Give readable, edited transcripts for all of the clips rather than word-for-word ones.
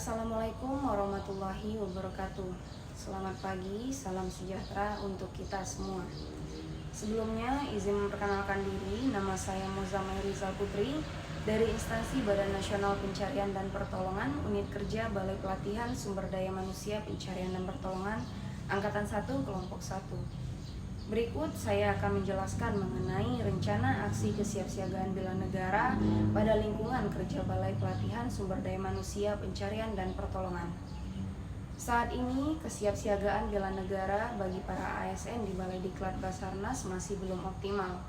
Assalamualaikum warahmatullahi wabarakatuh. Selamat pagi, salam sejahtera untuk kita semua. Sebelumnya, izin memperkenalkan diri, nama saya Muzamil Rizal Putri dari instansi Badan Nasional Pencarian dan Pertolongan, Unit Kerja Balai Pelatihan Sumber Daya Manusia Pencarian dan Pertolongan, Angkatan 1, Kelompok 1. Berikut saya akan menjelaskan mengenai rencana aksi kesiapsiagaan bela negara pada lingkungan kerja Balai Pelatihan Sumber Daya Manusia Pencarian dan Pertolongan. Saat ini kesiapsiagaan bela negara bagi para ASN di Balai Diklat Basarnas masih belum optimal.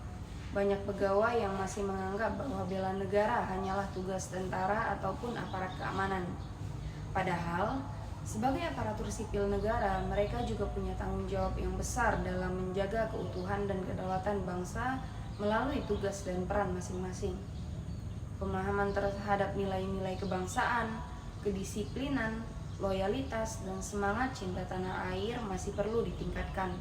Banyak pegawai yang masih menganggap bahwa bela negara hanyalah tugas tentara ataupun aparat keamanan. Padahal sebagai aparatur sipil negara, mereka juga punya tanggung jawab yang besar dalam menjaga keutuhan dan kedaulatan bangsa melalui tugas dan peran masing-masing. Pemahaman terhadap nilai-nilai kebangsaan, kedisiplinan, loyalitas, dan semangat cinta tanah air masih perlu ditingkatkan.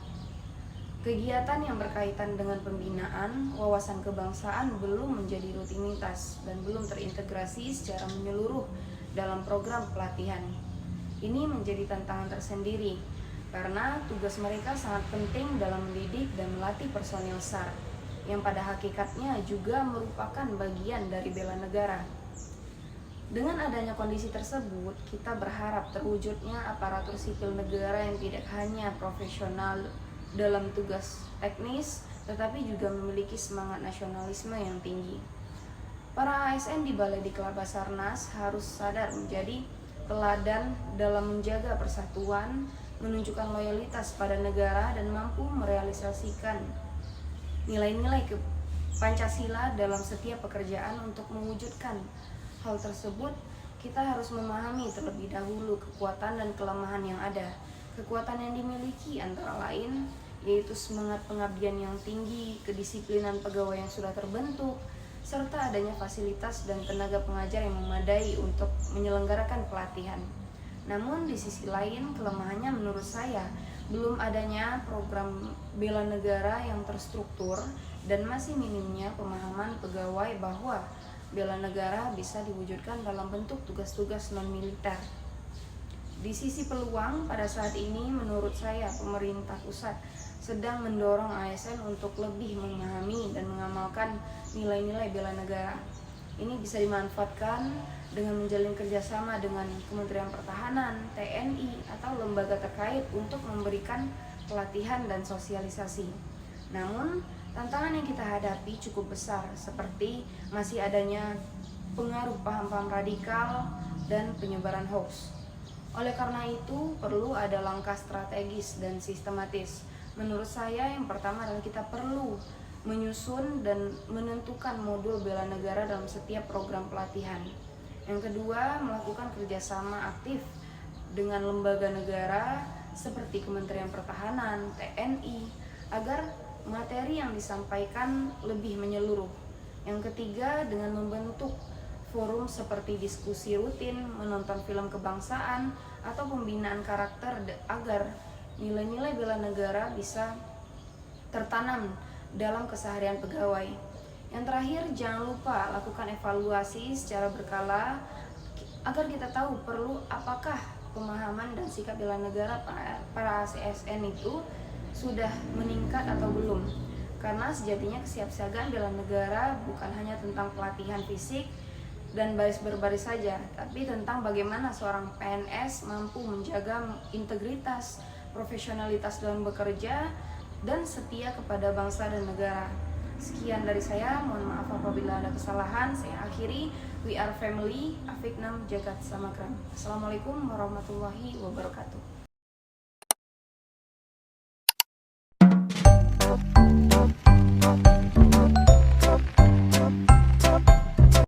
Kegiatan yang berkaitan dengan pembinaan, wawasan kebangsaan belum menjadi rutinitas dan belum terintegrasi secara menyeluruh dalam program pelatihan. Ini menjadi tantangan tersendiri karena tugas mereka sangat penting dalam mendidik dan melatih personil SAR yang pada hakikatnya juga merupakan bagian dari bela negara. Dengan adanya kondisi tersebut, kita berharap terwujudnya aparatur sipil negara yang tidak hanya profesional dalam tugas teknis, tetapi juga memiliki semangat nasionalisme yang tinggi. Para ASN di Balai Diklat Basarnas harus sadar menjadi teladan dalam menjaga persatuan, menunjukkan loyalitas pada negara, dan mampu merealisasikan nilai-nilai Pancasila dalam setiap pekerjaan. Untuk mewujudkan hal tersebut, kita harus memahami terlebih dahulu kekuatan dan kelemahan yang ada. Kekuatan yang dimiliki antara lain yaitu semangat pengabdian yang tinggi, kedisiplinan pegawai yang sudah terbentuk, serta adanya fasilitas dan tenaga pengajar yang memadai untuk menyelenggarakan pelatihan. Namun di sisi lain, kelemahannya menurut saya belum adanya program bela negara yang terstruktur dan masih minimnya pemahaman pegawai bahwa bela negara bisa diwujudkan dalam bentuk tugas-tugas non-militer. Di sisi peluang, pada saat ini menurut saya pemerintah pusat sedang mendorong ASN untuk lebih memahami dan mengamalkan nilai-nilai bela negara. Ini bisa dimanfaatkan dengan menjalin kerjasama dengan Kementerian Pertahanan, TNI, atau lembaga terkait untuk memberikan pelatihan dan sosialisasi. Namun, tantangan yang kita hadapi cukup besar, seperti masih adanya pengaruh paham-paham radikal dan penyebaran hoax. Oleh karena itu, perlu ada langkah strategis dan sistematis. Menurut saya, yang pertama adalah kita perlu menyusun dan menentukan modul bela negara dalam setiap program pelatihan. Yang kedua, melakukan kerjasama aktif dengan lembaga negara seperti Kementerian Pertahanan, TNI, agar materi yang disampaikan lebih menyeluruh. Yang ketiga, dengan membentuk forum seperti diskusi rutin, menonton film kebangsaan, atau pembinaan karakter agar nilai-nilai bela negara bisa tertanam dalam keseharian pegawai. Yang terakhir, jangan lupa lakukan evaluasi secara berkala agar kita tahu perlu apakah pemahaman dan sikap bela negara para ASN itu sudah meningkat atau belum. Karena sejatinya kesiapsiagaan bela negara bukan hanya tentang pelatihan fisik dan baris berbaris saja, tapi tentang bagaimana seorang PNS mampu menjaga integritas, profesionalitas dalam bekerja, dan setia kepada bangsa dan negara. Sekian dari saya, mohon maaf apabila ada kesalahan. Saya akhiri. We are family, Afiknam Jagat Samakram. Assalamualaikum warahmatullahi wabarakatuh.